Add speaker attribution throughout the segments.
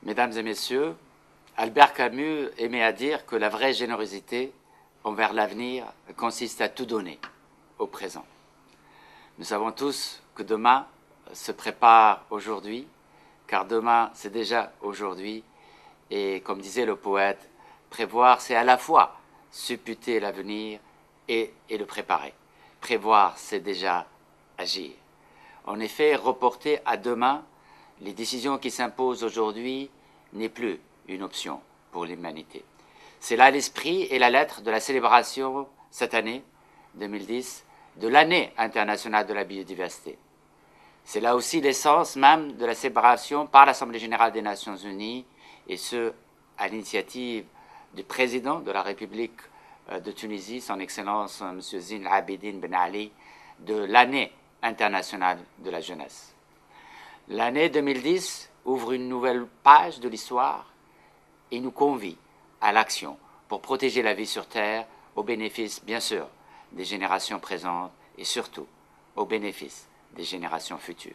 Speaker 1: Mesdames et messieurs, Albert Camus aimait à dire que la vraie générosité envers l'avenir consiste à tout donner au présent. Nous savons tous que demain se prépare aujourd'hui, car demain c'est déjà aujourd'hui, et comme disait le poète, prévoir c'est à la fois supputer l'avenir et le préparer. Prévoir c'est déjà agir. En effet, reporter à demain les décisions qui s'imposent aujourd'hui n'est plus une option pour l'humanité. C'est là l'esprit et la lettre de la célébration cette année, 2010, de l'année internationale de la biodiversité. C'est là aussi l'essence même de la célébration par l'Assemblée générale des Nations unies, et ce, à l'initiative du président de la République de Tunisie, son Excellence M. Zine Abidine Ben Ali, de l'année internationale de la jeunesse. L'année 2010 ouvre une nouvelle page de l'histoire et nous convie à l'action pour protéger la vie sur Terre au bénéfice, bien sûr, des générations présentes et surtout au bénéfice des générations futures.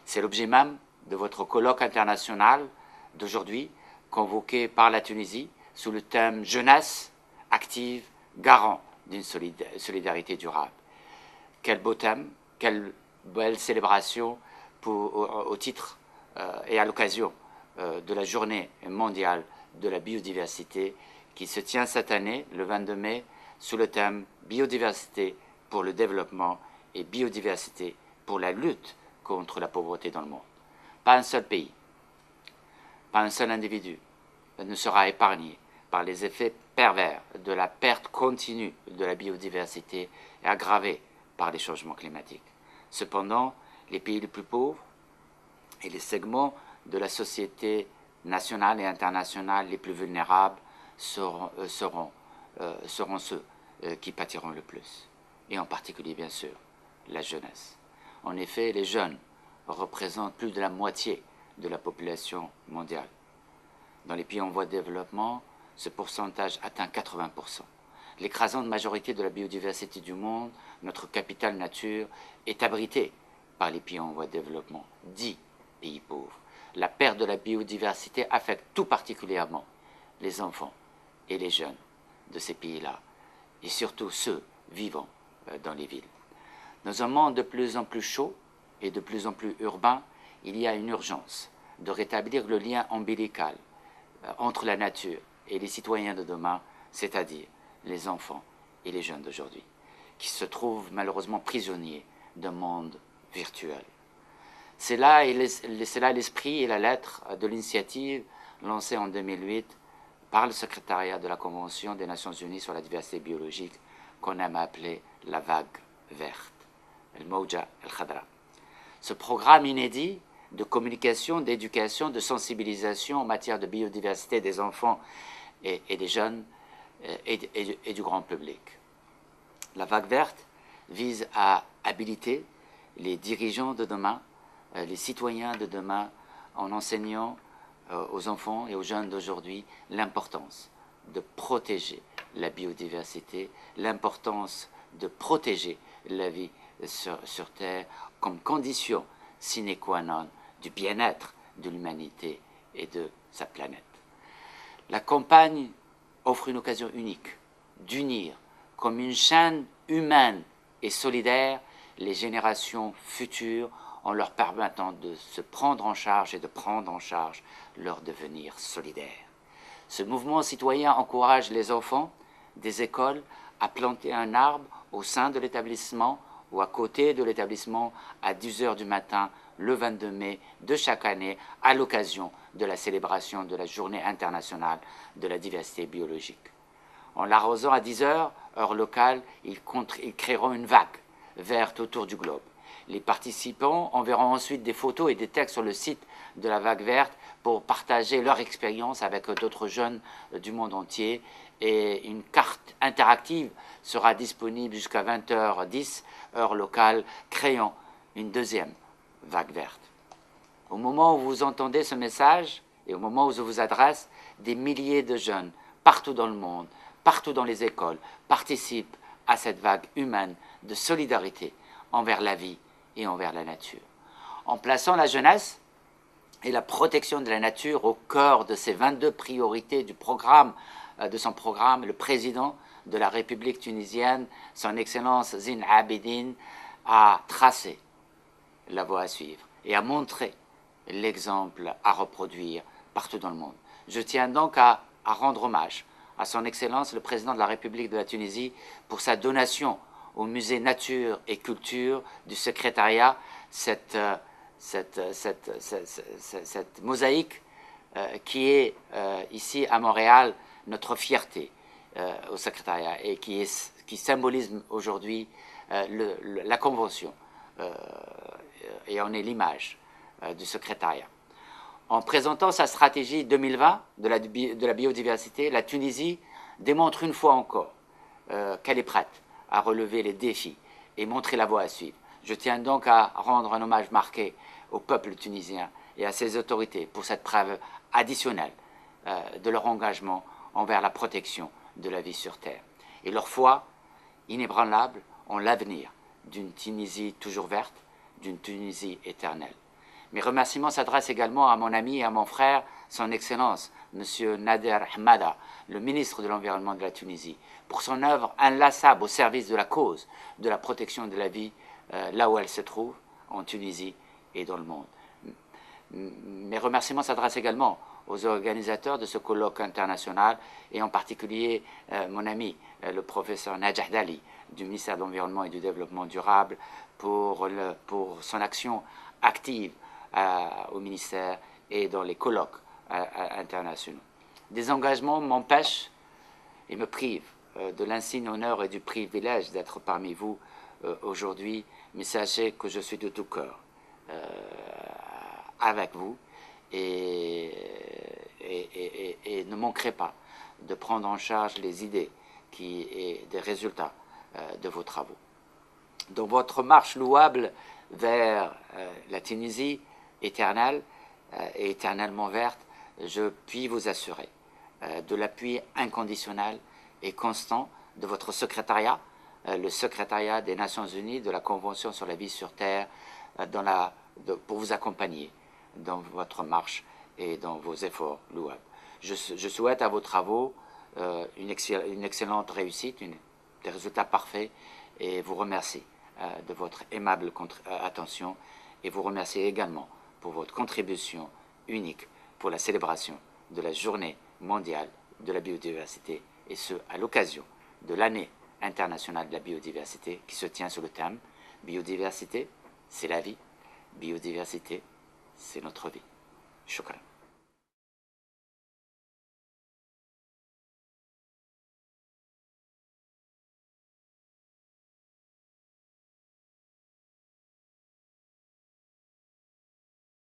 Speaker 1: C'est l'objet même de votre colloque international d'aujourd'hui, convoqué par la Tunisie sous le thème « Jeunesse active, garant d'une solidarité durable ». Quel beau thème, quelle belle célébration au titre et à l'occasion de la journée mondiale de la biodiversité qui se tient cette année, le 22 mai, sous le thème « Biodiversité pour le développement et biodiversité pour la lutte contre la pauvreté dans le monde ». Pas un seul pays, pas un seul individu ne sera épargné par les effets pervers de la perte continue de la biodiversité et aggravée par les changements climatiques. Cependant, les pays les plus pauvres et les segments de la société nationale et internationale les plus vulnérables seront ceux qui pâtiront le plus, et en particulier, bien sûr, la jeunesse. En effet, les jeunes représentent plus de la moitié de la population mondiale. Dans les pays en voie de développement, ce pourcentage atteint 80%. L'écrasante majorité de la biodiversité du monde, notre capital nature, est abritée par les pays en voie de développement, dits pays pauvres. La perte de la biodiversité affecte tout particulièrement les enfants et les jeunes de ces pays-là, et surtout ceux vivant dans les villes. Dans un monde de plus en plus chaud et de plus en plus urbain, il y a une urgence de rétablir le lien ombilical entre la nature et les citoyens de demain, c'est-à-dire les enfants et les jeunes d'aujourd'hui, qui se trouvent malheureusement prisonniers d'un monde virtuel. C'est là l'esprit et la lettre de l'initiative lancée en 2008 par le secrétariat de la Convention des Nations Unies sur la diversité biologique, qu'on aime appeler la vague verte, el Mawja el Khadra. Ce programme inédit de communication, d'éducation, de sensibilisation en matière de biodiversité des enfants et des jeunes et du grand public. La vague verte vise à habiliter les dirigeants de demain, les citoyens de demain, en enseignant aux enfants et aux jeunes d'aujourd'hui l'importance de protéger la biodiversité, l'importance de protéger la vie sur Terre comme condition sine qua non du bien-être de l'humanité et de sa planète. La campagne offre une occasion unique d'unir comme une chaîne humaine et solidaire les générations futures en leur permettant de se prendre en charge et de prendre en charge leur devenir solidaire. Ce mouvement citoyen encourage les enfants des écoles à planter un arbre au sein de l'établissement ou à côté de l'établissement à 10 heures du matin le 22 mai de chaque année à l'occasion de la célébration de la Journée internationale de la diversité biologique. En l'arrosant à 10 heures, heure locale, ils créeront une vague verte autour du globe. Les participants enverront ensuite des photos et des textes sur le site de la vague verte pour partager leur expérience avec d'autres jeunes du monde entier, et une carte interactive sera disponible jusqu'à 20h10, heure locale, créant une deuxième vague verte. Au moment où vous entendez ce message et au moment où je vous adresse, des milliers de jeunes partout dans le monde, partout dans les écoles, participent à cette vague humaine de solidarité envers la vie et envers la nature. En plaçant la jeunesse et la protection de la nature au cœur de ces 22 priorités du programme, de son programme, le président de la République tunisienne, son Excellence Zine Abidine, a tracé la voie à suivre et a montré l'exemple à reproduire partout dans le monde. Je tiens donc à rendre hommage à son Excellence le président de la République de la Tunisie pour sa donation au musée Nature et Culture du secrétariat, cette mosaïque qui est ici à Montréal notre fierté au secrétariat et qui symbolise aujourd'hui la convention et en est l'image du secrétariat. En présentant sa stratégie 2020 de la biodiversité, la Tunisie démontre une fois encore qu'elle est prête à relever les défis et montrer la voie à suivre. Je tiens donc à rendre un hommage marqué au peuple tunisien et à ses autorités pour cette preuve additionnelle de leur engagement envers la protection de la vie sur Terre et leur foi inébranlable en l'avenir d'une Tunisie toujours verte, d'une Tunisie éternelle. Mes remerciements s'adressent également à mon ami et à mon frère, son Excellence, M. Nader Hamada, le ministre de l'Environnement de la Tunisie, pour son œuvre inlassable au service de la cause de la protection de la vie là où elle se trouve, en Tunisie et dans le monde. Mes remerciements s'adressent également aux organisateurs de ce colloque international et en particulier mon ami, le professeur Najah Dali, du ministère de l'Environnement et du Développement durable, pour son action active au ministère et dans les colloques internationaux. Des engagements m'empêchent et me privent de l'insigne honneur et du privilège d'être parmi vous aujourd'hui, mais sachez que je suis de tout cœur avec vous et ne manquerai pas de prendre en charge les idées et des résultats de vos travaux. Dans votre marche louable vers la Tunisie éternelle et éternellement verte, je puis vous assurer de l'appui inconditionnel et constant de votre secrétariat, le secrétariat des Nations Unies de la Convention sur la vie sur Terre, pour vous accompagner dans votre marche et dans vos efforts louables. Je souhaite à vos travaux une excellente réussite, des résultats parfaits, et vous remercie de votre aimable attention et vous remercie également pour votre contribution unique pour la célébration de la Journée mondiale de la biodiversité, et ce, à l'occasion de l'année internationale de la biodiversité qui se tient sous le thème « Biodiversité, c'est la vie. Biodiversité, c'est notre vie ». Shukran.